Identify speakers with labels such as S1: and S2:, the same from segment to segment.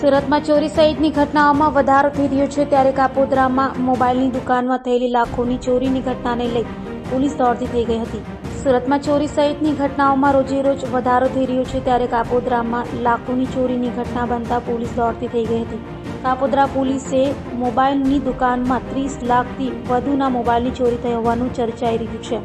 S1: સુરતમાં ચોરી સહિતની ઘટનાઓમાં વધારો થઈ રહ્યો છે, ત્યારે કાપોદ્રામાં મોબાઈલની દુકાનમાં થયેલી લાખોની ચોરીની ઘટનાને લઈ પોલીસ દોડતી થઈ ગઈ હતી. સુરતમાં ચોરી સહિતની ઘટનાઓમાં રોજેરોજ વધારો થઈ રહ્યો છે, ત્યારે કાપોદ્રામાં લાખોની ચોરીની ઘટના બનતા પોલીસ દોડતી થઈ ગઈ હતી. કાપોદ્રા પોલીસે મોબાઈલની દુકાનમાં 30 લાખથી વધુના મોબાઈલની ચોરી થઈ હોવાનું ચર્ચાઈ રહ્યું છે.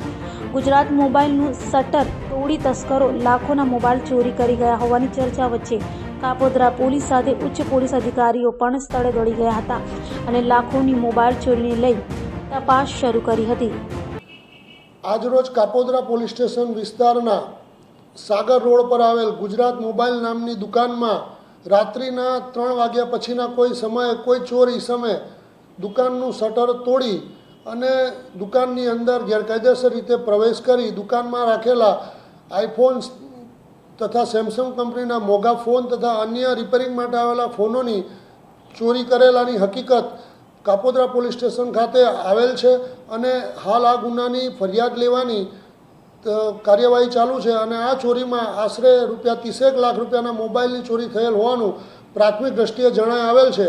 S1: ગુજરાત મોબાઈલનું શટર તોડી તસ્કરો લાખોના મોબાઈલ ચોરી કરી ગયા હોવાની ચર્ચા વચ્ચે કાપોદ્રા પોલીસ સાથે ઉચ્ચ પોલીસ અધિકારીઓ પણ સ્થળે દોડી ગયા હતા અને લાખોની મોબાઈલ ચોરીને લઈ તપાસ શરૂ કરી હતી.
S2: આજરોજ કાપોદ્રા પોલીસ સ્ટેશન વિસ્તારના સાગર રોડ પર આવેલ ગુજરાત મોબાઈલ નામની દુકાનમાં રાત્રિના 3 વાગ્યા પછીના કોઈ સમયે કોઈ ચોર ઈસમે દુકાનનું શટર તોડી અને દુકાનની અંદર ગેરકાયદેસર રીતે પ્રવેશ કરી દુકાનમાં રાખેલા આઈફોન્સ તથા સેમસંગ કંપનીના મોંઘા ફોન તથા અન્ય રિપેરિંગ માટે આવેલા ફોનોની ચોરી કરેલાની હકીકત કાપોદ્રા પોલીસ સ્ટેશન ખાતે આવેલ છે અને હાલ આ ગુનાની ફરિયાદ લેવાની કાર્યવાહી ચાલુ છે અને આ ચોરીમાં આશરે ₹30 લાખ રૂપિયાના મોબાઈલની ચોરી થયેલ હોવાનું પ્રાથમિક દ્રષ્ટિએ જણાઈ આવેલ છે.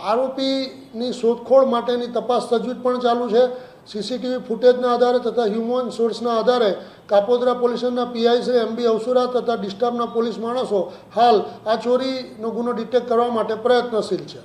S2: આરોપીની શોધખોળ માટેની તપાસ તજવીજ પણ ચાલુ છે. સીસીટીવી ફૂટેજના આધારે તથા હ્યુમન સોર્સના આધારે કાપોદ્રા પોલીસના પીઆઈ શ્રી MB અવસુરા તથા ડિસ્ટાફના પોલીસ માણસો હાલ આ ચોરીનો ગુનો ડિટેક્ટ કરવા માટે પ્રયત્નશીલ છે.